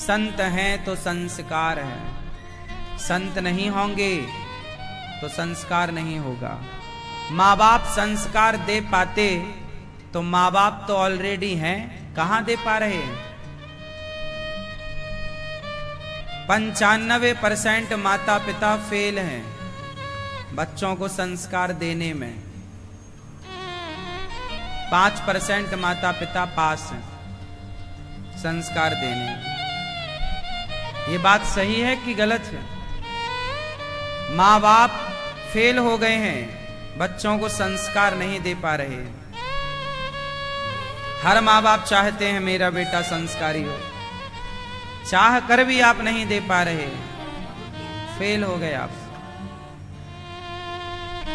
संत हैं तो संस्कार है, संत नहीं होंगे तो संस्कार नहीं होगा। माँ बाप संस्कार दे पाते तो माँ बाप तो ऑलरेडी हैं, कहां दे पा रहे हैं। 95% माता पिता फेल हैं बच्चों को संस्कार देने में, 5% माता पिता पास हैं संस्कार देने में। ये बात सही है कि गलत है? माँ बाप फेल हो गए हैं, बच्चों को संस्कार नहीं दे पा रहे हैं। हर माँ बाप चाहते हैं मेरा बेटा संस्कारी हो, चाह कर भी आप नहीं दे पा रहे, फेल हो गए आप।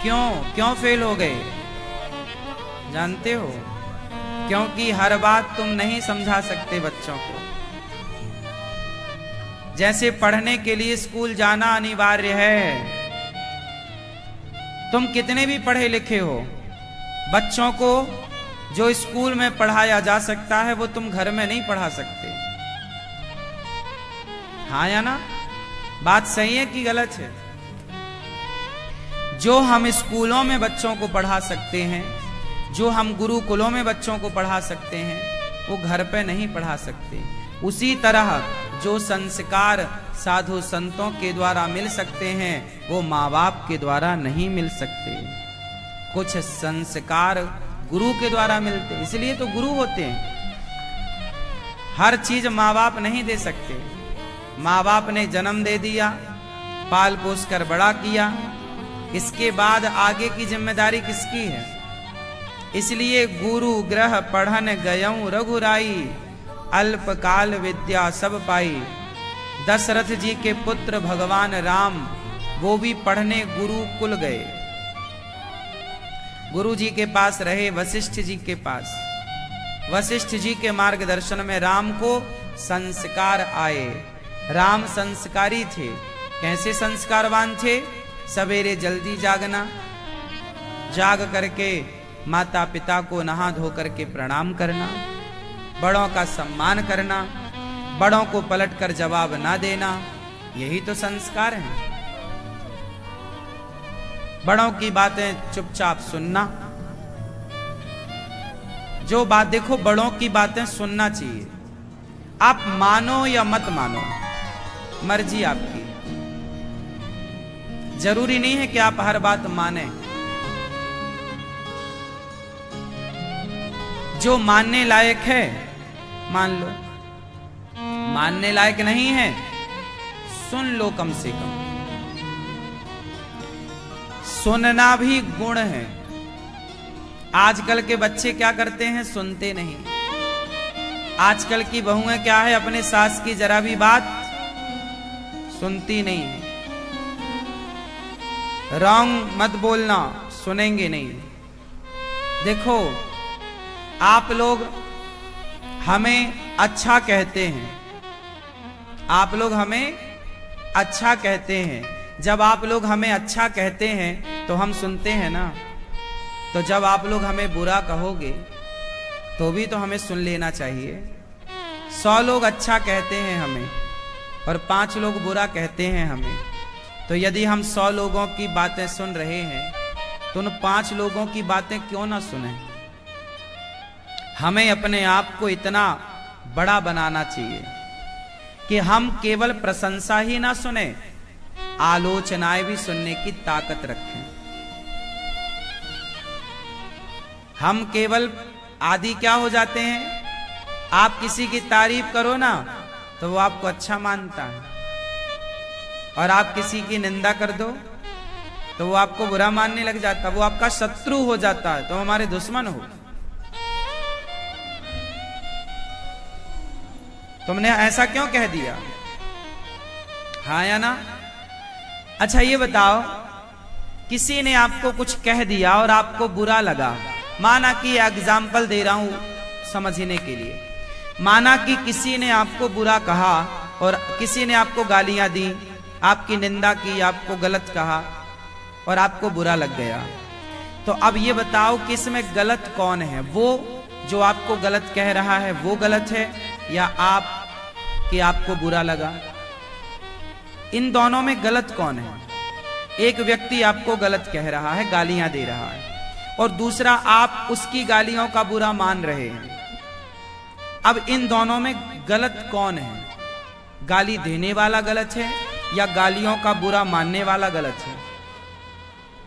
क्यों फेल हो गए जानते हो? क्योंकि हर बात तुम नहीं समझा सकते बच्चों को। जैसे पढ़ने के लिए स्कूल जाना अनिवार्य है, तुम कितने भी पढ़े लिखे हो, बच्चों को जो स्कूल में पढ़ाया जा सकता है वो तुम घर में नहीं पढ़ा सकते। हाँ या ना? बात सही है कि गलत है? जो हम स्कूलों में बच्चों को पढ़ा सकते हैं, जो हम गुरुकुलों में बच्चों को पढ़ा सकते हैं, वो घर पे नहीं पढ़ा सकते। उसी तरह जो संस्कार साधु संतों के द्वारा मिल सकते हैं वो माँ बाप के द्वारा नहीं मिल सकते। कुछ संस्कार गुरु के द्वारा मिलते, इसलिए तो गुरु होते हैं। हर चीज माँ बाप नहीं दे सकते। माँ बाप ने जन्म दे दिया, पाल पोस कर बड़ा किया, इसके बाद आगे की जिम्मेदारी किसकी है? इसलिए गुरु ग्रह पढ़न गयऊं रघुराई, अल्पकाल विद्या सब पाई। दशरथ जी के पुत्र भगवान राम, वो भी पढ़ने गुरुकुल गए, गुरु जी के पास रहे, वशिष्ठ जी के पास। वशिष्ठ जी के मार्गदर्शन में राम को संस्कार आए। राम संस्कारी थे। कैसे संस्कारवान थे? सवेरे जल्दी जागना, जाग करके माता पिता को नहा धो करके प्रणाम करना, बड़ों का सम्मान करना, बड़ों को पलटकर जवाब ना देना, यही तो संस्कार है। बड़ों की बातें चुपचाप सुनना। जो बात देखो, बड़ों की बातें सुनना चाहिए। आप मानो या मत मानो, मर्जी आपकी। जरूरी नहीं है कि आप हर बात माने। जो मानने लायक है मान लो, मानने लायक नहीं है सुन लो। कम से कम सुनना भी गुण है। आजकल के बच्चे क्या करते हैं? सुनते नहीं। आजकल की बहुएं क्या है? अपने सास की जरा भी बात सुनती नहीं है। रॉन्ग मत बोलना, सुनेंगे नहीं। देखो, आप लोग हमें अच्छा कहते हैं, आप लोग हमें अच्छा कहते हैं। जब आप लोग हमें अच्छा कहते हैं तो हम सुनते हैं ना। तो जब आप लोग हमें बुरा कहोगे तो भी तो हमें सुन लेना चाहिए। 100 लोग अच्छा कहते हैं हमें और 5 लोग बुरा कहते हैं हमें, तो यदि हम 100 लोगों की बातें सुन रहे हैं तो उन 5 लोगों की बातें क्यों ना सुने? हमें अपने आप को इतना बड़ा बनाना चाहिए कि हम केवल प्रशंसा ही ना सुने, आलोचनाएं भी सुनने की ताकत रखें। हम केवल आदि क्या हो जाते हैं? आप किसी की तारीफ करो ना तो वो आपको अच्छा मानता है, और आप किसी की निंदा कर दो तो वो आपको बुरा मानने लग जाता, वो आपका शत्रु हो जाता है, तो हमारे दुश्मन हो। तुमने ऐसा क्यों कह दिया? हाँ या ना? अच्छा ये बताओ, किसी ने आपको कुछ कह दिया और आपको बुरा लगा। माना कि एग्जाम्पल दे रहा हूं समझने के लिए। माना कि किसी ने आपको बुरा कहा और किसी ने आपको गालियां दी, आपकी निंदा की, आपको गलत कहा और आपको बुरा लग गया। तो अब ये बताओ कि इसमें गलत कौन है? वो जो आपको गलत कह रहा है वो गलत है, या आप कि आपको बुरा लगा? इन दोनों में गलत कौन है? एक व्यक्ति आपको गलत कह रहा है, गालियां दे रहा है, और दूसरा आप उसकी गालियों का बुरा मान रहे हैं। अब इन दोनों में गलत कौन है? गाली देने वाला गलत है या गालियों का बुरा मानने वाला गलत है?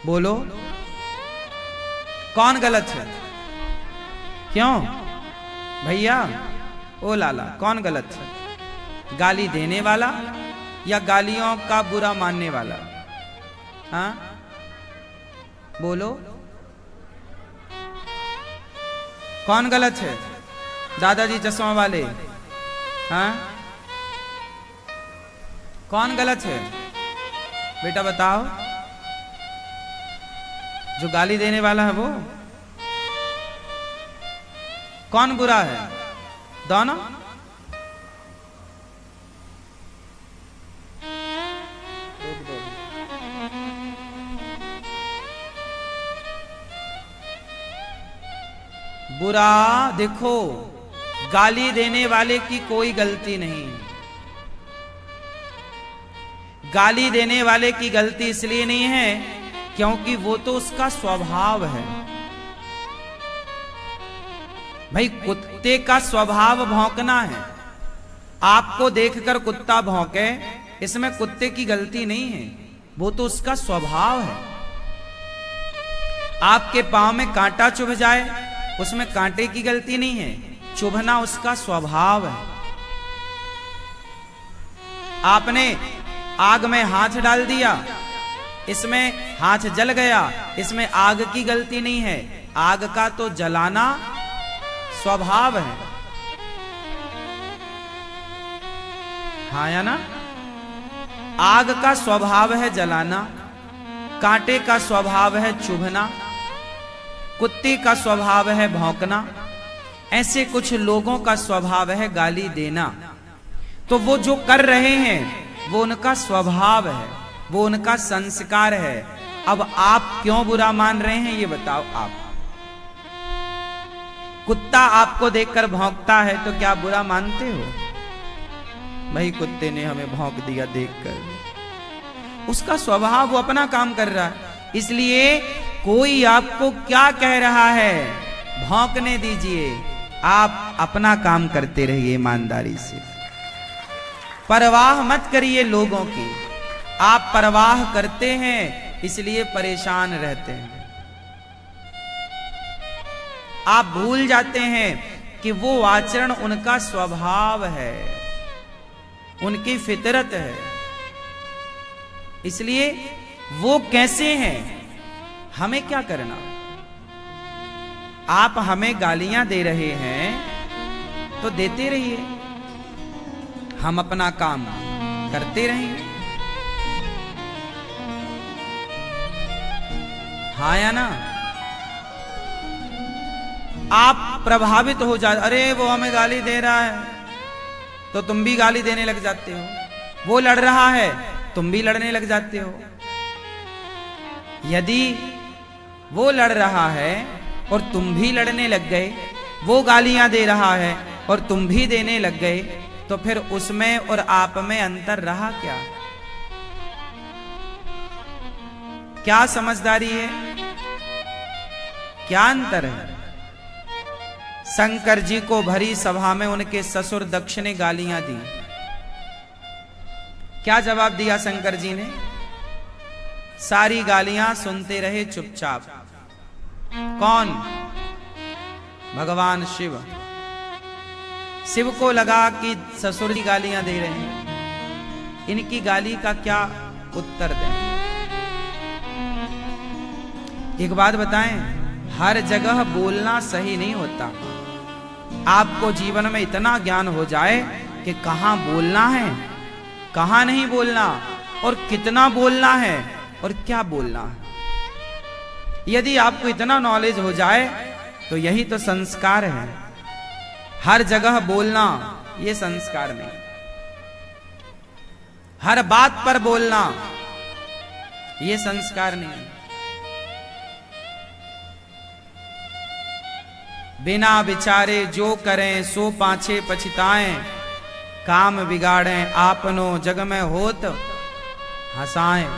बोलो, कौन गलत है? क्यों भैया, ओ लाला, कौन गलत है? गाली देने वाला या गालियों का बुरा मानने वाला? हाँ बोलो, कौन गलत है? दादाजी चश्मा वाले, हाँ कौन गलत है बेटा बताओ? जो गाली देने वाला है वो? कौन बुरा है? दोनों? बुरा देखो, गाली देने वाले की कोई गलती नहीं। गाली देने वाले की गलती इसलिए नहीं है क्योंकि वो तो उसका स्वभाव है। भाई कुत्ते का स्वभाव भौंकना है, आपको देखकर कुत्ता भौंके, इसमें कुत्ते की गलती नहीं है, वो तो उसका स्वभाव है। आपके पांव में कांटा चुभ जाए, उसमें कांटे की गलती नहीं है, चुभना उसका स्वभाव है। आपने आग में हाथ डाल दिया, इसमें हाथ जल गया, इसमें आग की गलती नहीं है, आग का तो जलाना स्वभाव है। हाँ या ना? आग का स्वभाव है जलाना, कांटे का स्वभाव है चुभना, कुत्ते का स्वभाव है भौंकना, ऐसे कुछ लोगों का स्वभाव है गाली देना। तो वो जो कर रहे हैं वो उनका स्वभाव है, वो उनका संस्कार है। अब आप क्यों बुरा मान रहे हैं ये बताओ आप? कुत्ता आपको देखकर भौंकता है तो क्या बुरा मानते हो? भाई कुत्ते ने हमें भौंक दिया देखकर, उसका स्वभाव, वो अपना काम कर रहा है। इसलिए कोई आपको क्या कह रहा है भौंकने दीजिए, आप अपना काम करते रहिए ईमानदारी से, परवाह मत करिए लोगों की। आप परवाह करते हैं इसलिए परेशान रहते हैं। आप भूल जाते हैं कि वो आचरण उनका स्वभाव है, उनकी फितरत है। इसलिए वो कैसे हैं, हमें क्या करना? आप हमें गालियां दे रहे हैं तो देते रहिए, हम अपना काम करते रहेंगे। हाँ या ना? आप प्रभावित हो जा, अरे वो हमें गाली दे रहा है तो तुम भी गाली देने लग जाते हो, वो लड़ रहा है तुम भी लड़ने लग जाते हो। यदि वो लड़ रहा है और तुम भी लड़ने लग गए, वो गालियां दे रहा है और तुम भी देने लग गए, तो फिर उसमें और आप में अंतर रहा क्या? क्या समझदारी है? क्या अंतर है? शंकर जी को भरी सभा में उनके ससुर दक्ष ने गालियां दी, क्या जवाब दिया शंकर जी ने? सारी गालियां सुनते रहे चुपचाप। कौन? भगवान शिव। शिव को लगा कि ससुर जी गालियां दे रहे हैं, इनकी गाली का क्या उत्तर दें? एक बात बताएं, हर जगह बोलना सही नहीं होता। आपको जीवन में इतना ज्ञान हो जाए कि कहां बोलना है, कहां नहीं बोलना, और कितना बोलना है और क्या बोलना है। यदि आपको इतना नॉलेज हो जाए तो यही तो संस्कार है। हर जगह बोलना ये संस्कार नहीं, हर बात पर बोलना ये संस्कार नहीं। बिना विचारे जो करें सो पाछे पछताएं, काम बिगाड़े आपनो जग में होत हंसाएं।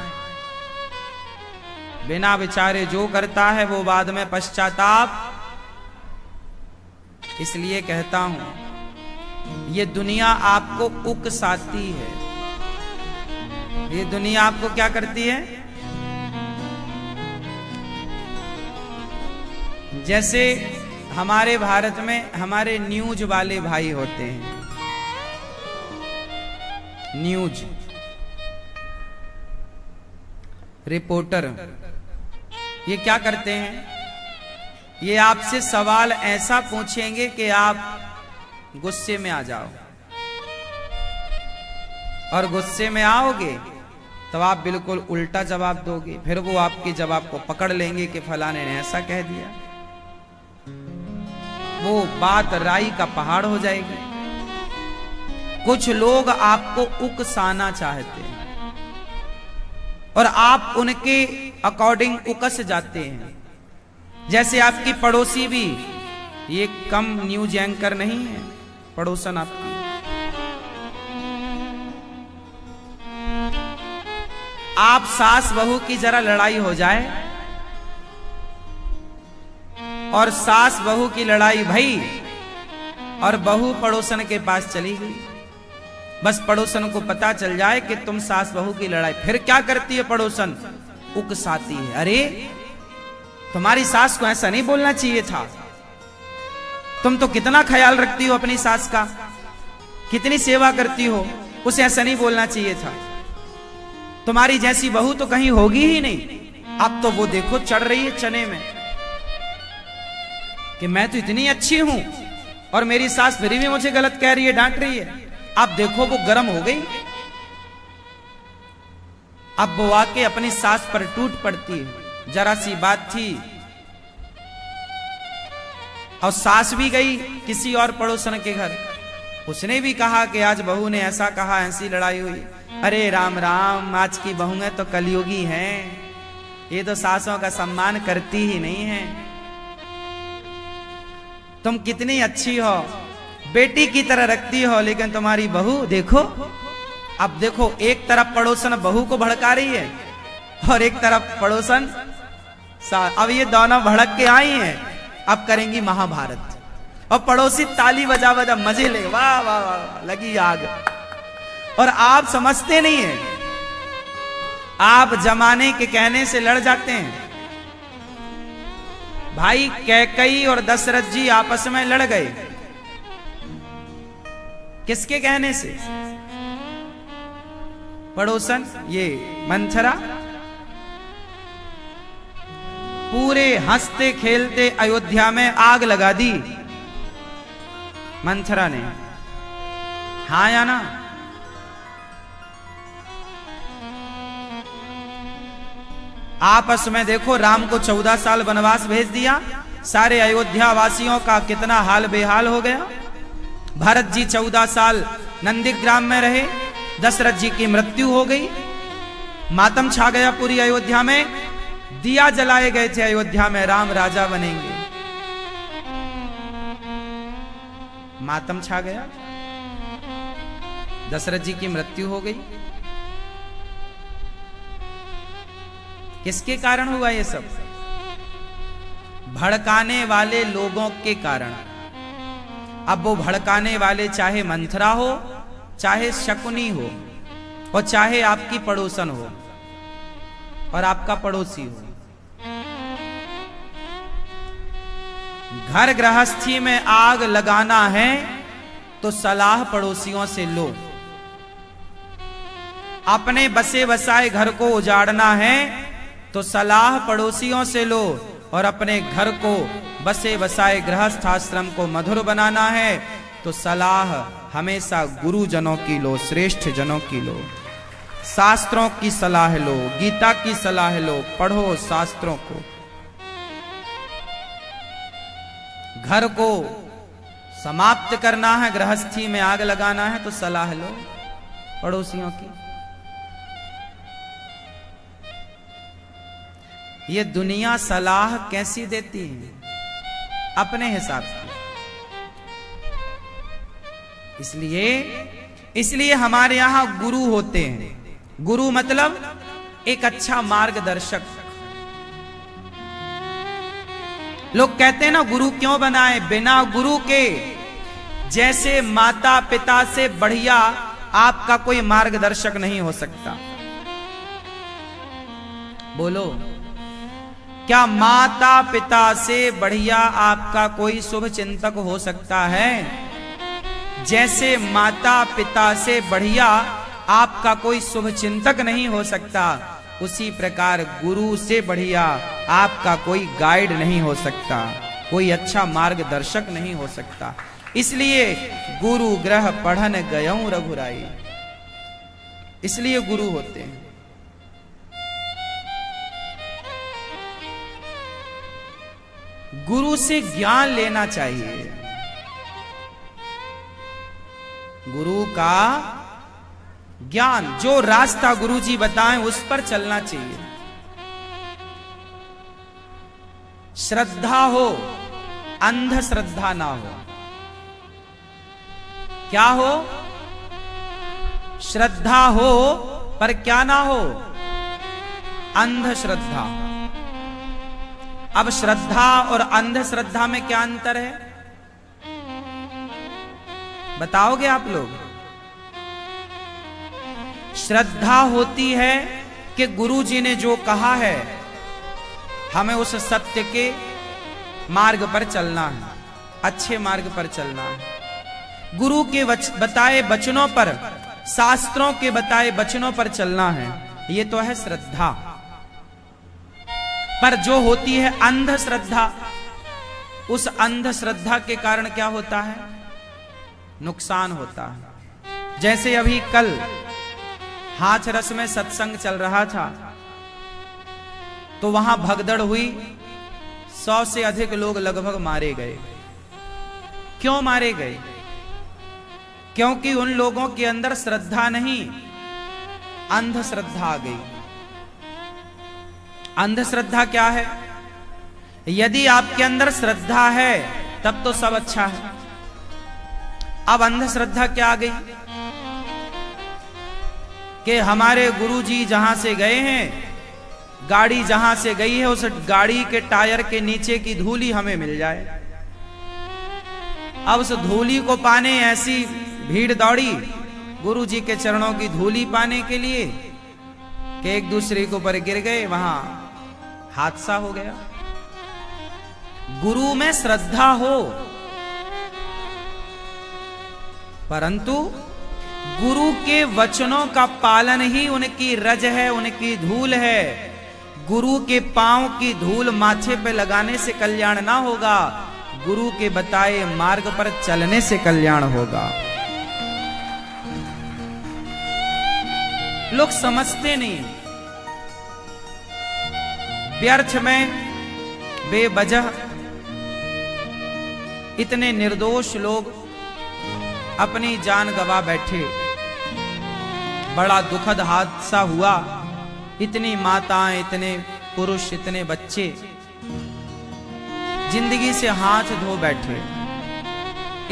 बिना विचारे जो करता है वो बाद में पश्चाताप। इसलिए कहता हूं ये दुनिया आपको उकसाती है। ये दुनिया आपको क्या करती है? जैसे हमारे भारत में हमारे न्यूज वाले भाई होते हैं, न्यूज रिपोर्टर, ये क्या करते हैं? ये आपसे सवाल ऐसा पूछेंगे कि आप गुस्से में आ जाओ, और गुस्से में आओगे तो आप बिल्कुल उल्टा जवाब दोगे। फिर वो आपके जवाब को पकड़ लेंगे कि फलाने ने ऐसा कह दिया। वो बात राई का पहाड़ हो जाएगी। कुछ लोग आपको उकसाना चाहते हैं और आप उनके अकॉर्डिंग उकस जाते हैं। जैसे आपकी पड़ोसी भी ये कम न्यूज एंकर नहीं है, पड़ोसन आपकी। आप सास बहू की जरा लड़ाई हो जाए और सास बहू की लड़ाई भई और बहू पड़ोसन के पास चली गई। बस पड़ोसन को पता चल जाए कि तुम सास बहू की लड़ाई, फिर क्या करती है पड़ोसन? उकसाती है। अरे तुम्हारी सास को ऐसा नहीं बोलना चाहिए था, तुम तो कितना ख्याल रखती हो अपनी सास का, कितनी सेवा करती हो, उसे ऐसा नहीं बोलना चाहिए था। तुम्हारी जैसी बहू तो कहीं होगी ही नहीं। अब तो वो देखो चढ़ रही है चने में कि मैं तो इतनी अच्छी हूं और मेरी सास फिर भी मुझे गलत कह रही है, डांट रही है। अब देखो वो गर्म हो गई, अब वो आके अपनी सास पर टूट पड़ती है। जरा सी बात थी और सास भी गई किसी और पड़ोसन के घर, उसने भी कहा कि आज बहू ने ऐसा कहा, ऐसी लड़ाई हुई। अरे राम राम, आज की बहुएं तो कलयुगी हैं, ये तो सासों का सम्मान करती ही नहीं है। तुम कितनी अच्छी हो, बेटी की तरह रखती हो, लेकिन तुम्हारी बहू देखो। अब देखो एक तरफ पड़ोसन बहू को भड़का रही है और एक तरफ पड़ोसन अब ये दोनों भड़क के आई हैं, अब करेंगी महाभारत। और पड़ोसी ताली बजा बजा मजे ले, वाह वाह वाह, लगी आग। और आप समझते नहीं है, आप जमाने के कहने से लड़ जाते हैं। भाई कैकई और दशरथ जी आपस में लड़ गए, किसके कहने से? पड़ोसन ये मंथरा पूरे हंसते खेलते अयोध्या में आग लगा दी मंथरा ने। हाँ या ना? आपस में देखो, राम को 14 साल वनवास भेज दिया, सारे अयोध्या वासियों का कितना हाल बेहाल हो गया। भरत जी 14 साल नंदीग्राम में रहे, दशरथ जी की मृत्यु हो गई, मातम छा गया पूरी अयोध्या में, दिया जलाए गए थे अयोध्या में, राम राजा बनेंगे, मातम छा गया, दशरथ जी की मृत्यु हो गई। किसके कारण हुआ ये सब? भड़काने वाले लोगों के कारण। अब वो भड़काने वाले चाहे मंथरा हो, चाहे शकुनी हो, और चाहे आपकी पड़ोसन हो और आपका पड़ोसी हो। घर गृहस्थी में आग लगाना है तो सलाह पड़ोसियों से लो। अपने बसे बसाए घर को उजाड़ना है तो सलाह पड़ोसियों से लो, और अपने घर को बसे बसाए गृहस्थ आश्रम को मधुर बनाना है तो सलाह हमेशा गुरुजनों की लो, श्रेष्ठ जनों की लो, शास्त्रों की सलाह लो, गीता की सलाह लो, पढ़ो शास्त्रों को। घर को समाप्त करना है, गृहस्थी में आग लगाना है तो सलाह लो पड़ोसियों की। ये दुनिया सलाह कैसी देती है? अपने हिसाब से। इसलिए इसलिए हमारे यहां गुरु होते हैं। गुरु मतलब एक अच्छा मार्गदर्शक। लोग कहते हैं ना गुरु क्यों बनाए, बिना गुरु के जैसे माता पिता से बढ़िया आपका कोई मार्गदर्शक नहीं हो सकता। बोलो, क्या माता पिता से बढ़िया आपका कोई शुभ चिंतक हो सकता है? जैसे माता पिता से बढ़िया आपका कोई शुभ चिंतक नहीं हो सकता, उसी प्रकार गुरु से बढ़िया आपका कोई गाइड नहीं हो सकता, कोई अच्छा मार्गदर्शक नहीं हो सकता। इसलिए गुरु ग्रह पढ़न गयऊं रघुराई, इसलिए गुरु होते हैं। गुरु से ज्ञान लेना चाहिए, गुरु का ज्ञान, जो रास्ता गुरु जी बताएं उस पर चलना चाहिए। श्रद्धा हो, अंधश्रद्धा ना हो। क्या हो? श्रद्धा हो पर क्या ना हो? अंधश्रद्धा। अब श्रद्धा और अंधश्रद्धा में क्या अंतर है, बताओगे आप लोग? श्रद्धा होती है कि गुरु जी ने जो कहा है हमें उस सत्य के मार्ग पर चलना है, अच्छे मार्ग पर चलना है। गुरु के बताए वचनों पर, शास्त्रों के बताए वचनों पर चलना है, ये तो है श्रद्धा। पर जो होती है अंधश्रद्धा, उस अंधश्रद्धा के कारण क्या होता है? नुकसान होता है। जैसे अभी कल हाथरस में सत्संग चल रहा था, तो वहां भगदड़ हुई, 100 से अधिक लोग लगभग मारे गए। क्यों मारे गए? क्योंकि उन लोगों के अंदर श्रद्धा नहीं, अंधश्रद्धा आ गई। अंधश्रद्धा क्या है? यदि आपके अंदर श्रद्धा है तब तो सब अच्छा है। अब अंधश्रद्धा क्या आ गई कि हमारे गुरुजी जहां से गए हैं, गाड़ी जहां से गई है, उस गाड़ी के टायर के नीचे की धूली हमें मिल जाए। अब उस धूली को पाने ऐसी भीड़ दौड़ी गुरुजी के चरणों की धूली पाने के लिए कि एक दूसरे के ऊपर गिर गए, वहां हादसा हो गया। गुरु में श्रद्धा हो, परंतु गुरु के वचनों का पालन ही उनकी रज है, उनकी धूल है। गुरु के पांव की धूल माथे पे लगाने से कल्याण ना होगा, गुरु के बताए मार्ग पर चलने से कल्याण होगा। लोग समझते नहीं, व्यर्थ में बेवजह इतने निर्दोष लोग अपनी जान गवा बैठे। बड़ा दुखद हादसा हुआ, इतनी माताएं, इतने पुरुष, इतने बच्चे जिंदगी से हाथ धो बैठे।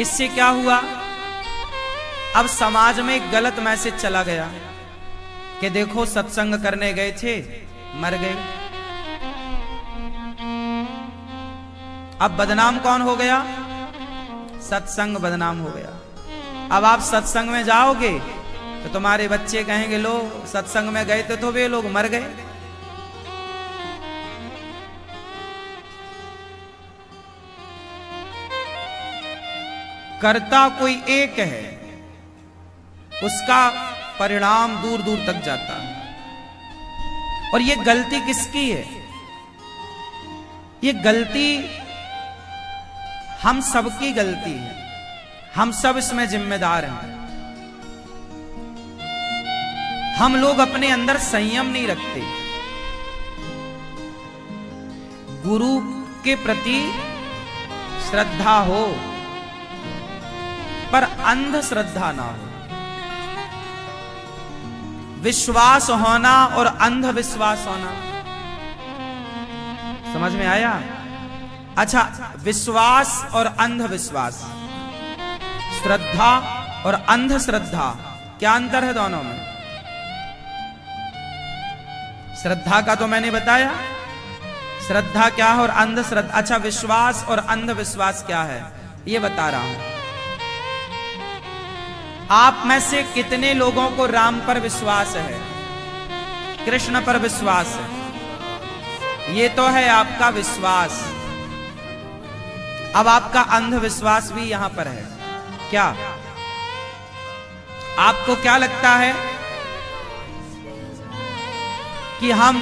इससे क्या हुआ? अब समाज में एक गलत मैसेज चला गया कि देखो सत्संग करने गए थे, मर गए। अब बदनाम कौन हो गया? सत्संग बदनाम हो गया। अब आप सत्संग में जाओगे तो तुम्हारे बच्चे कहेंगे लो सत्संग में गए थे तो वे लोग मर गए। कर्ता कोई एक है, उसका परिणाम दूर दूर तक जाता है। और ये गलती किसकी है? ये गलती हम सबकी गलती है, हम सब इसमें जिम्मेदार हैं। हम लोग अपने अंदर संयम नहीं रखते, गुरु के प्रति श्रद्धा हो पर अंधश्रद्धा ना हो। विश्वास होना और अंधविश्वास होना, समझ में आया? अच्छा, विश्वास और अंधविश्वास, श्रद्धा और अंधश्रद्धा, क्या अंतर है दोनों में? श्रद्धा का तो मैंने बताया, श्रद्धा क्या है और अंधश्रद्धा, अच्छा विश्वास और अंधविश्वास क्या है ये बता रहा हूं। आप में से कितने लोगों को राम पर विश्वास है, कृष्ण पर विश्वास है? ये तो है आपका विश्वास। अब आपका अंधविश्वास भी यहां पर है। क्या आपको क्या लगता है कि हम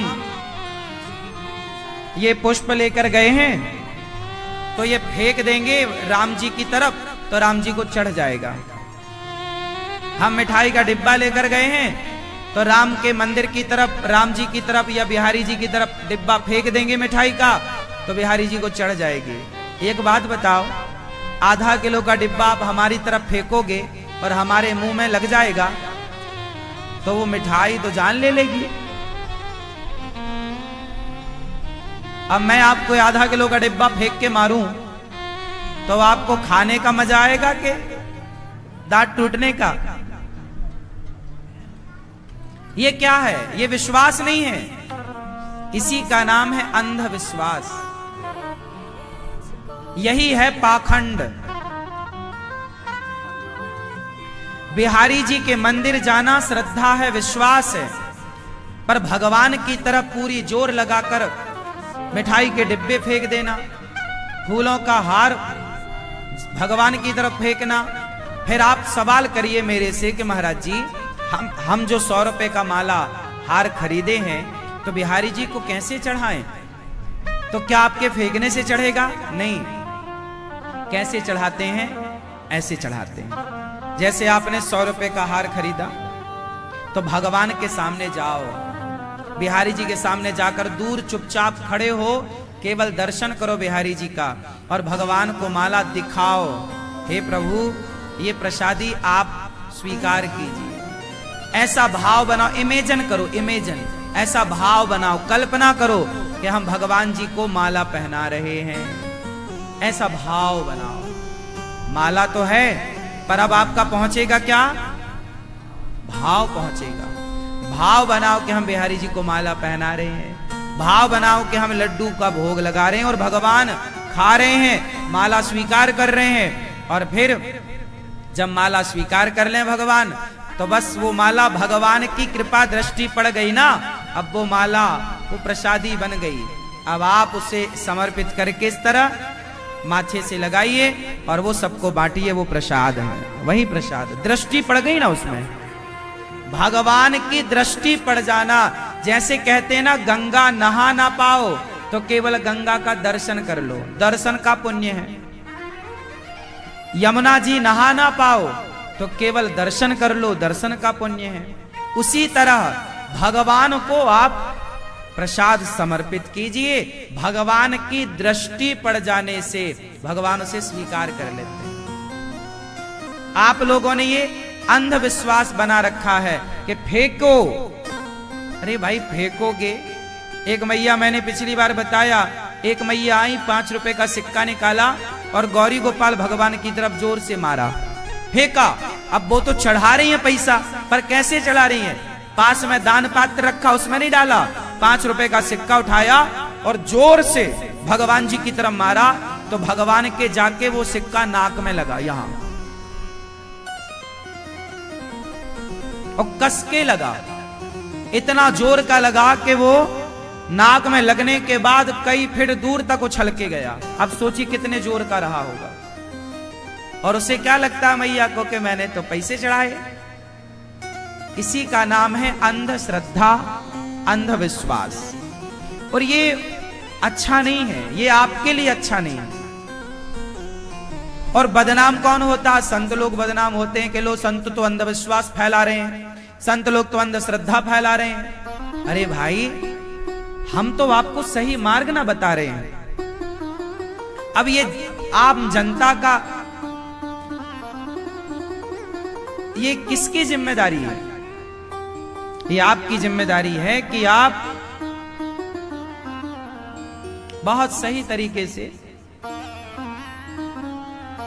ये पुष्प लेकर गए हैं तो ये फेंक देंगे राम जी की तरफ तो राम जी को चढ़ जाएगा? हम मिठाई का डिब्बा लेकर गए हैं तो राम के मंदिर की तरफ, राम जी की तरफ या बिहारी जी की तरफ डिब्बा फेंक देंगे मिठाई का तो बिहारी जी को चढ़ जाएगी? एक बात बताओ, आधा किलो का डिब्बा आप हमारी तरफ फेंकोगे और हमारे मुंह में लग जाएगा तो वो मिठाई तो जान ले लेगी। अब मैं आपको आधा किलो का डिब्बा फेंक के मारूं तो आपको खाने का मजा आएगा कि दांत टूटने का? ये क्या है? ये विश्वास नहीं है, इसी का नाम है अंधविश्वास। यही है पाखंड। बिहारी जी के मंदिर जाना श्रद्धा है, विश्वास है, पर भगवान की तरफ पूरी जोर लगाकर मिठाई के डिब्बे फेंक देना, फूलों का हार भगवान की तरफ फेंकना। फिर आप सवाल करिए मेरे से कि महाराज जी हम जो 100 रुपए का माला हार खरीदे हैं तो बिहारी जी को कैसे चढ़ाएं? तो क्या आपके फेंकने से चढ़ेगा? नहीं। कैसे चढ़ाते हैं? ऐसे चढ़ाते हैं। जैसे आपने 100 रुपए का हार खरीदा तो भगवान के सामने जाओ, बिहारी जी के सामने जाकर दूर चुपचाप खड़े हो, केवल दर्शन करो बिहारी जी का और भगवान को माला दिखाओ, हे प्रभु ये प्रसादी आप स्वीकार कीजिए। ऐसा भाव बनाओ, इमेजिन करो, इमेजिन, ऐसा भाव बनाओ, कल्पना करो कि हम भगवान जी को माला पहना रहे हैं, ऐसा भाव बनाओ। माला तो है पर अब आपका पहुंचेगा क्या? भाव पहुंचेगा। भाव बनाओ कि हम बिहारी जी को माला पहना रहे हैं, भाव बनाओ कि हम लड्डू का भोग लगा रहे हैं और भगवान खा रहे हैं, माला स्वीकार कर रहे हैं। और फिर जब माला स्वीकार कर लें भगवान तो बस वो माला भगवान की कृपा दृष्टि पड़ गई ना, अब वो माला वो प्रसादी बन गई। अब आप उसे समर्पित करके इस तरह माथे से लगाइए और वो सबको बांटिए, वो प्रसाद है, वही प्रसाद। दृष्टि पड़ गई ना उसमें, भगवान की दृष्टि पड़ जाना। जैसे कहते हैं ना गंगा नहा ना पाओ तो केवल गंगा का दर्शन कर लो, दर्शन का पुण्य है। यमुना जी नहा ना पाओ तो केवल दर्शन कर लो, दर्शन का पुण्य है। उसी तरह भगवान को आप प्रसाद समर्पित कीजिए, भगवान की दृष्टि पड़ जाने से भगवान उसे स्वीकार कर लेते हैं। आप लोगों ने ये अंधविश्वास बना रखा है कि फेंको। अरे भाई फेंकोगे? एक मैया, मैंने पिछली बार बताया, एक मैया आई, 5 रुपए का सिक्का निकाला और गौरी गोपाल भगवान की तरफ जोर से मारा, फेंका। अब वो तो चढ़ा रही है पैसा, पर कैसे चढ़ा रही है? पास में दान पात्र रखा, उसमें नहीं डाला, 5 रुपए का सिक्का उठाया और जोर से भगवान जी की तरफ मारा तो भगवान के जाके वो सिक्का नाक में लगा, यहां और कस के लगा, इतना जोर का लगा कि वो नाक में लगने के बाद कई फीट दूर तक उछल के गया। अब सोचिए कितने जोर का रहा होगा। और उसे क्या लगता है मैया को कि मैंने तो पैसे चढ़ाए। इसी का नाम है अंधश्रद्धा, अंधविश्वास। और ये अच्छा नहीं है, ये आपके लिए अच्छा नहीं है। और बदनाम कौन होता है? संत लोग बदनाम होते हैं कि लो संत तो अंधविश्वास फैला रहे हैं, संत लोग तो अंधश्रद्धा फैला रहे हैं। अरे भाई हम तो आपको सही मार्ग ना बता रहे हैं। अब ये आम जनता का, ये किसकी जिम्मेदारी है? ये आपकी जिम्मेदारी है कि आप बहुत सही तरीके से।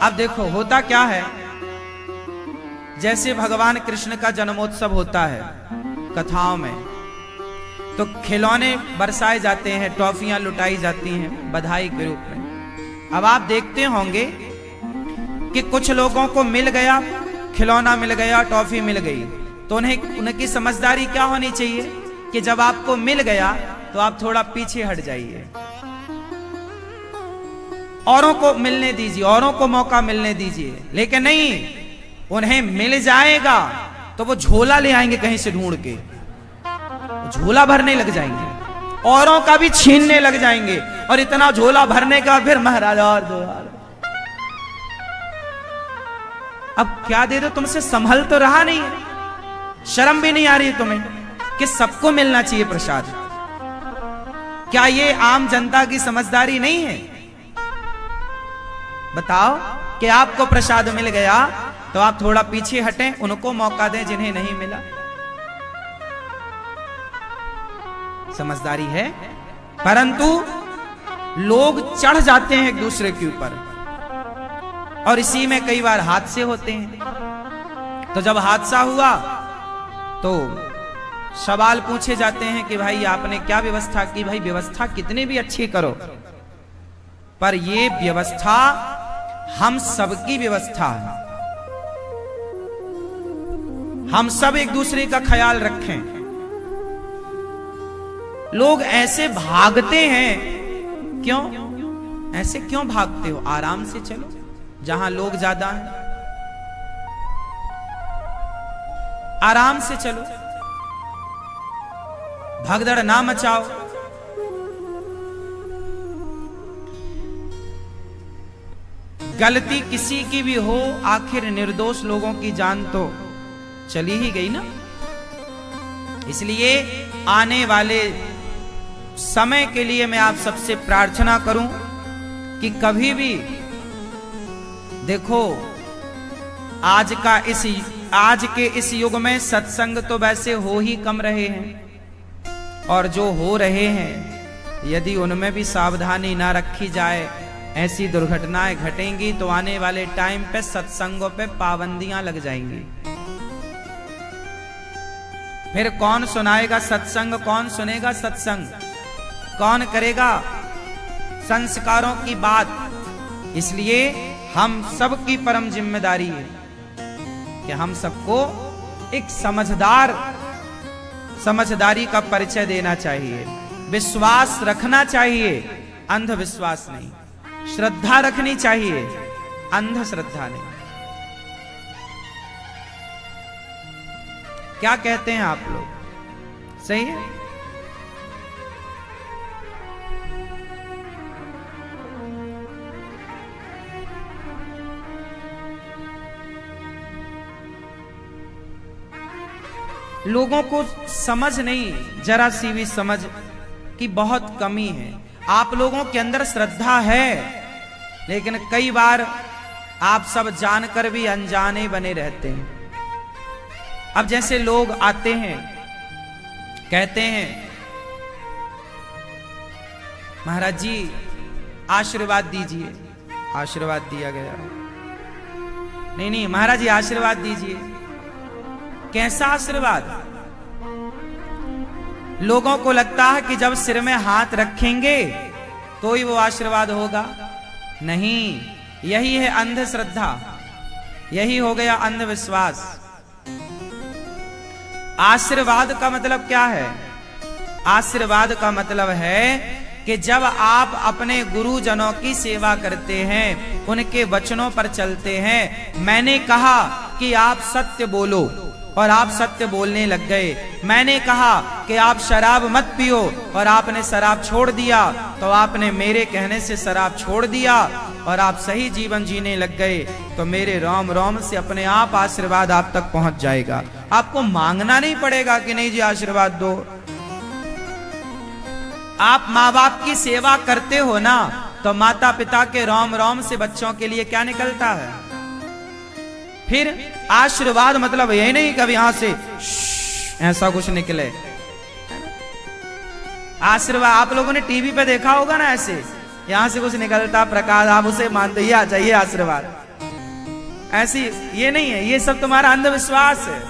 अब देखो होता क्या है, जैसे भगवान कृष्ण का जन्मोत्सव होता है कथाओं में, तो खिलौने बरसाए जाते हैं, टॉफियां लुटाई जाती हैं बधाई के रूप में। अब आप देखते होंगे कि कुछ लोगों को मिल गया, खिलौना मिल गया, टॉफी मिल गई, तो उनकी समझदारी क्या होनी चाहिए कि जब आपको मिल गया तो आप थोड़ा पीछे हट जाइए, औरों को मिलने दीजिए, औरों को मौका मिलने दीजिए। लेकिन नहीं, उन्हें मिल जाएगा तो वो झोला ले आएंगे कहीं से ढूंढ के, झोला भरने लग जाएंगे, औरों का भी छीनने लग जाएंगे, और इतना झोला भरने का फिर महाराज और दो। अब क्या दे दो, तुमसे संभल तो रहा नहीं है, शर्म भी नहीं आ रही तुम्हें कि सबको मिलना चाहिए प्रसाद। क्या ये आम जनता की समझदारी नहीं है? बताओ कि आपको प्रसाद मिल गया तो आप थोड़ा पीछे हटें, उनको मौका दें जिन्हें नहीं मिला। समझदारी है। परंतु लोग चढ़ जाते हैं एक दूसरे के ऊपर, और इसी में कई बार हादसे होते हैं। तो जब हादसा हुआ तो सवाल पूछे जाते हैं कि भाई आपने क्या व्यवस्था की? भाई व्यवस्था कितनी भी अच्छी करो, पर ये व्यवस्था हम सबकी व्यवस्था है, हम सब एक दूसरे का ख्याल रखें। लोग ऐसे भागते हैं, क्यों ऐसे क्यों भागते हो? आराम से चलो, जहां लोग ज्यादा हैं आराम से चलो, भगदड़ ना मचाओ। गलती किसी की भी हो, आखिर निर्दोष लोगों की जान तो चली ही गई ना। इसलिए आने वाले समय के लिए मैं आप सबसे प्रार्थना करूं कि कभी भी देखो, आज के इस युग में सत्संग तो वैसे हो ही कम रहे हैं, और जो हो रहे हैं यदि उनमें भी सावधानी ना रखी जाए, ऐसी दुर्घटनाएं घटेंगी तो आने वाले टाइम पे सत्संगों पे पाबंदियां लग जाएंगी। फिर कौन सुनाएगा सत्संग, कौन सुनेगा सत्संग, कौन करेगा संस्कारों की बात? इसलिए हम सबकी परम जिम्मेदारी है कि हम सबको एक समझदारी का परिचय देना चाहिए, विश्वास रखना चाहिए, अंधविश्वास नहीं, श्रद्धा रखनी चाहिए, अंधश्रद्धा नहीं। क्या कहते हैं आप लोग? सही है? लोगों को समझ नहीं, जरा सी भी समझ की बहुत कमी है। आप लोगों के अंदर श्रद्धा है, लेकिन कई बार आप सब जानकर भी अनजाने बने रहते हैं। अब जैसे लोग आते हैं, कहते हैं महाराज जी आशीर्वाद दीजिए, आशीर्वाद दिया गया, नहीं महाराज जी आशीर्वाद दीजिए। कैसा आशीर्वाद? लोगों को लगता है कि जब सिर में हाथ रखेंगे तो ही वो आशीर्वाद होगा। नहीं, यही है अंधश्रद्धा, यही हो गया अंधविश्वास। आशीर्वाद का मतलब क्या है? आशीर्वाद का मतलब है कि जब आप अपने गुरुजनों की सेवा करते हैं, उनके वचनों पर चलते हैं। मैंने कहा कि आप सत्य बोलो और आप सत्य बोलने लग गए। मैंने कहा कि आप शराब मत पियो और आपने शराब छोड़ दिया, तो आपने मेरे कहने से शराब छोड़ दिया और आप सही जीवन जीने लग गए। तो मेरे रोम रोम से अपने आप आशीर्वाद आप तक पहुंच जाएगा। आपको मांगना नहीं पड़ेगा कि नहीं जी आशीर्वाद दो। आप माँ बाप की सेवा करते हो ना, तो माता पिता के रोम रोम से बच्चों के लिए क्या निकलता है? फिर आशीर्वाद मतलब यही नहीं कभी यहां से ऐसा कुछ निकले। आशीर्वाद आप लोगों ने टीवी पे देखा होगा ना, ऐसे यहां से कुछ निकलता प्रकाश, आप उसे मानते ही आ जाइए आशीर्वाद, ऐसी ये नहीं है, ये सब तुम्हारा अंधविश्वास है।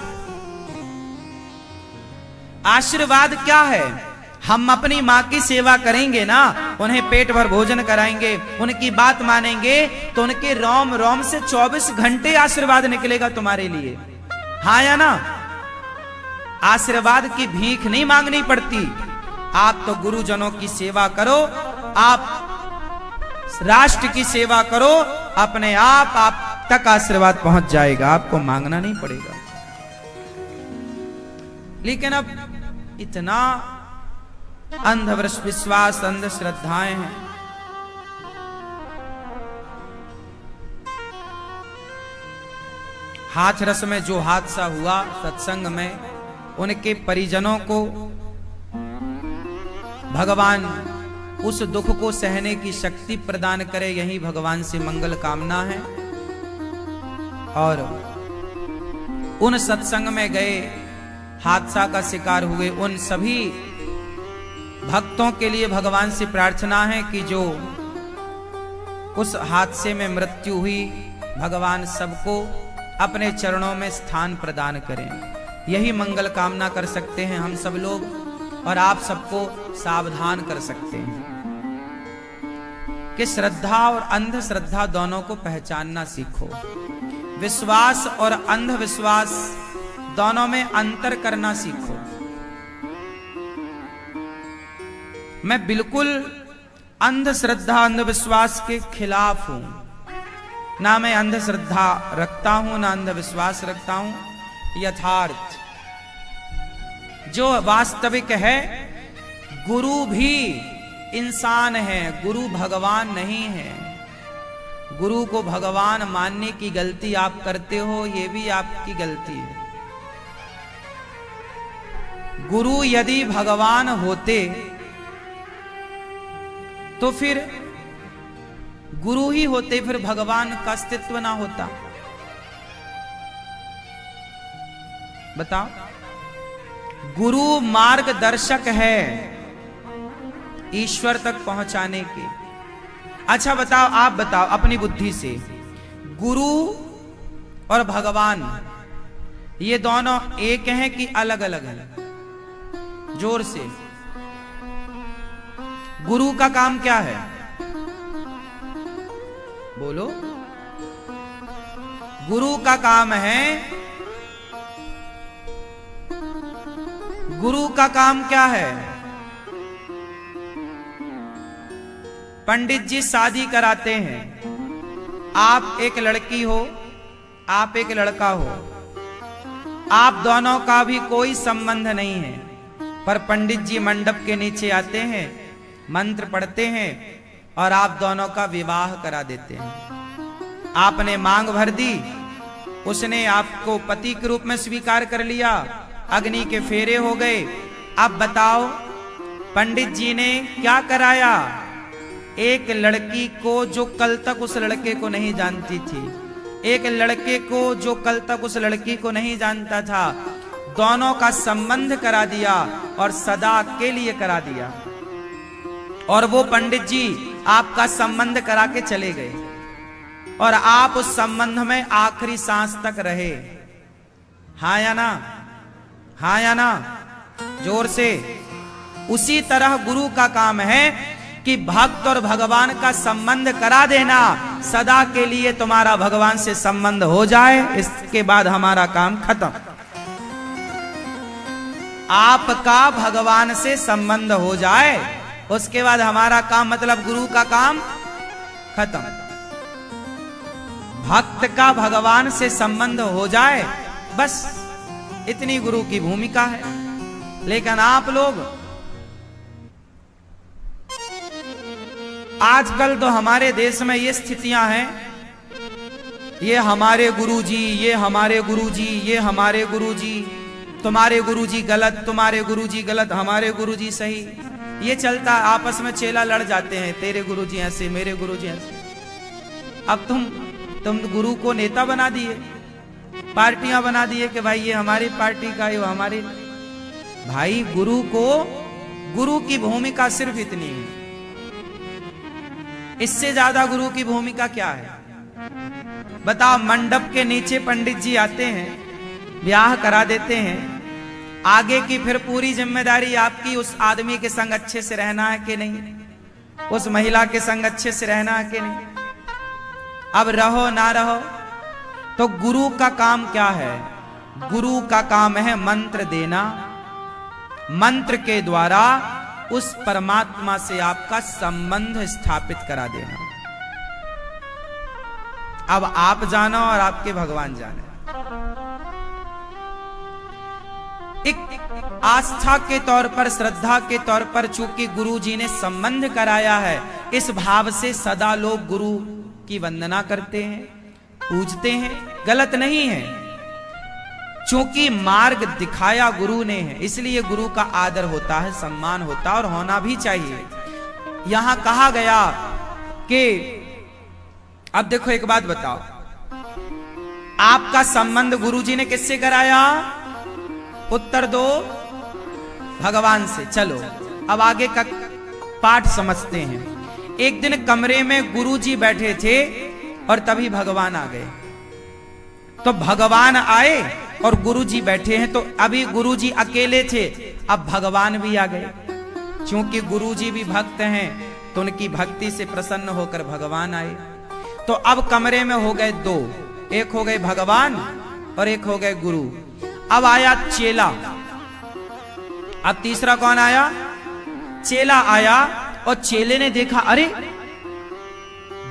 आशीर्वाद क्या है? हम अपनी माँ की सेवा करेंगे ना, उन्हें पेट भर भोजन कराएंगे, उनकी बात मानेंगे, तो उनके रोम रोम से 24 घंटे आशीर्वाद निकलेगा तुम्हारे लिए। हाँ या ना? आशीर्वाद की भीख नहीं मांगनी पड़ती। आप तो गुरुजनों की सेवा करो, आप राष्ट्र की सेवा करो, अपने आप तक आशीर्वाद पहुंच जाएगा, आपको मांगना नहीं पड़ेगा। लेकिन अब इतना अंधविश्वास, अंधश्रद्धाएं हैं। हाथरस में जो हादसा हुआ सत्संग में, उनके परिजनों को भगवान उस दुख को सहने की शक्ति प्रदान करे, यही भगवान से मंगल कामना है। और उन सत्संग में गए, हादसा का शिकार हुए उन सभी भक्तों के लिए भगवान से प्रार्थना है कि जो उस हादसे में मृत्यु हुई, भगवान सबको अपने चरणों में स्थान प्रदान करें। यही मंगल कामना कर सकते हैं हम सब लोग, और आप सबको सावधान कर सकते हैं कि श्रद्धा और अंधश्रद्धा दोनों को पहचानना सीखो। विश्वास और अंधविश्वास दोनों में अंतर करना सीखो। मैं बिल्कुल अंधश्रद्धा, अंधविश्वास के खिलाफ हूं। ना मैं अंधश्रद्धा रखता हूं, ना अंधविश्वास रखता हूं। यथार्थ जो वास्तविक है, गुरु भी इंसान है, गुरु भगवान नहीं है। गुरु को भगवान मानने की गलती आप करते हो, ये भी आपकी गलती है। गुरु यदि भगवान होते तो फिर गुरु ही होते, फिर भगवान का अस्तित्व ना होता। बताओ, गुरु मार्गदर्शक है ईश्वर तक पहुंचाने के। अच्छा बताओ, आप बताओ अपनी बुद्धि से, गुरु और भगवान ये दोनों एक हैं कि अलग अलग हैं? जोर से। गुरु का काम क्या है? बोलो। गुरु का काम है, गुरु का काम क्या है? पंडित जी शादी कराते हैं। आप एक लड़की हो, आप एक लड़का हो, आप दोनों का भी कोई संबंध नहीं है, पर पंडित जी मंडप के नीचे आते हैं, मंत्र पढ़ते हैं और आप दोनों का विवाह करा देते हैं। आपने मांग भर दी, उसने आपको पति के रूप में स्वीकार कर लिया, अग्नि के फेरे हो गए। अब बताओ, पंडित जी ने क्या कराया? एक लड़की को जो कल तक उस लड़के को नहीं जानती थी, एक लड़के को जो कल तक उस लड़की को नहीं जानता था, दोनों का संबंध करा दिया और सदा के लिए करा दिया। और वो पंडित जी आपका संबंध करा के चले गए और आप उस संबंध में आखिरी सांस तक रहे। हाँ या ना? हाँ या ना? जोर से। उसी तरह गुरु का काम है कि भक्त और भगवान का संबंध करा देना, सदा के लिए तुम्हारा भगवान से संबंध हो जाए, इसके बाद हमारा काम खत्म। आपका भगवान से संबंध हो जाए, उसके बाद हमारा काम, मतलब गुरु का काम खत्म। भक्त का भगवान से संबंध हो जाए, बस इतनी गुरु की भूमिका है। लेकिन आप लोग आजकल तो हमारे देश में ये स्थितियां हैं, ये हमारे गुरुजी, ये हमारे गुरुजी, ये हमारे गुरुजी, तुम्हारे गुरुजी गलत, तुम्हारे गुरुजी गलत, हमारे गुरुजी सही। ये चलता, आपस में चेला लड़ जाते हैं, तेरे गुरुजी ऐसे, मेरे गुरुजी ऐसे। अब तुम गुरु को नेता बना दिए, पार्टियां बना दिए कि भाई ये हमारी पार्टी का, ये हमारी। भाई गुरु की भूमिका सिर्फ इतनी है, इससे ज्यादा गुरु की भूमिका क्या है? बताओ, मंडप के नीचे पंडित जी आते हैं, ब्याह करा देते हैं, आगे की फिर पूरी जिम्मेदारी आपकी उस आदमी के संग अच्छे से रहना है कि नहीं, उस महिला के संग अच्छे से रहना है कि नहीं। अब रहो ना रहो, तो गुरु का काम क्या है? गुरु का काम है मंत्र देना, मंत्र के द्वारा उस परमात्मा से आपका संबंध स्थापित करा देना। अब आप जानो और आपके भगवान जाने। एक आस्था के तौर पर, श्रद्धा के तौर पर, चूंकि गुरु जी ने संबंध कराया है, इस भाव से सदा लोग गुरु की वंदना करते हैं, पूजते हैं, गलत नहीं है। चूंकि मार्ग दिखाया गुरु ने है, इसलिए गुरु का आदर होता है, सम्मान होता है और होना भी चाहिए। यहां कहा गया कि अब देखो एक बात बताओ, आपका संबंध गुरुजी ने किससे कराया? उत्तर दो, भगवान से। चलो अब आगे का पाठ समझते हैं। एक दिन कमरे में गुरुजी बैठे थे और तभी भगवान आ गए। तो भगवान आए और गुरुजी बैठे हैं, तो अभी गुरुजी अकेले थे, अब भगवान भी आ गए। क्योंकि गुरुजी भी भक्त हैं, तो उनकी भक्ति से प्रसन्न होकर भगवान आए। तो अब कमरे में हो गए दो, एक हो गए भगवान और एक हो गए गुरु। अब आया चेला, अब तीसरा कौन आया? चेला आया, और चेले ने देखा अरे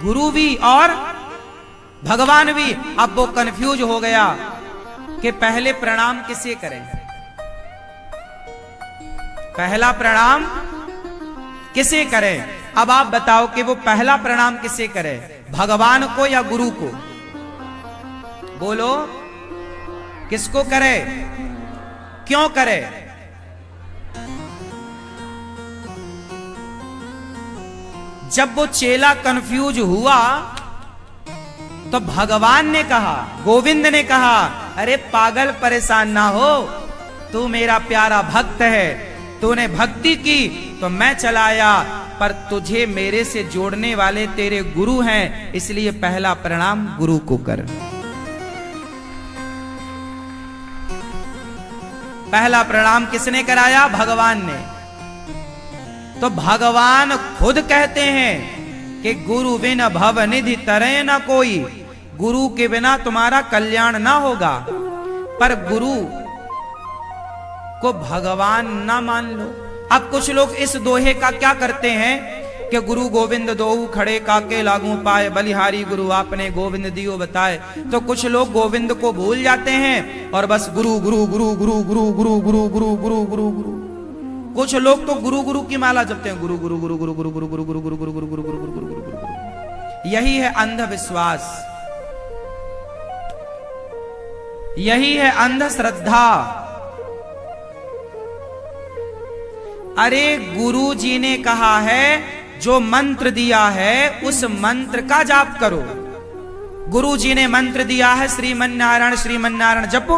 गुरु भी और भगवान भी। अब वो कंफ्यूज हो गया कि पहले प्रणाम किसे करें, पहला प्रणाम किसे करें। अब आप बताओ कि वो पहला प्रणाम किसे करे, भगवान को या गुरु को? बोलो, किसको करे, क्यों करे? जब वो चेला कंफ्यूज हुआ तो भगवान ने कहा, गोविंद ने कहा, अरे पागल परेशान ना हो, तू मेरा प्यारा भक्त है, तूने भक्ति की तो मैं चलाया, पर तुझे मेरे से जोड़ने वाले तेरे गुरु हैं, इसलिए पहला प्रणाम गुरु को कर। पहला प्रणाम किसने कराया? भगवान ने। तो भगवान खुद कहते हैं कि गुरु बिन भव निधि तरय न कोई, गुरु के बिना तुम्हारा कल्याण ना होगा। पर गुरु को भगवान ना मान लो। अब कुछ लोग इस दोहे का क्या करते हैं कि गुरु गोविंद दोऊ खड़े काके लागू पाए, बलिहारी गुरु आपने गोविंद दियो बताए। तो कुछ लोग गोविंद को भूल जाते हैं और बस गुरु गुरु गुरु गुरु गुरु गुरु गुरु गुरु गुरु गुरु गुरु। कुछ लोग तो गुरु गुरु की माला जपते हैं, गुरु गुरु गुरु गुरु गुरु गुरु गुरु गुरु गुरु गुरु गुरु गुरु गुरु गुरु गुरु गुरु गुरु। यही है अंधविश्वास, यही है अंधश्रद्धा। अरे गुरु जी ने कहा है, जो मंत्र दिया है उस मंत्र का जाप करो। गुरु जी ने मंत्र दिया है, श्रीमन्नारायण श्रीमन्नारायण जपो।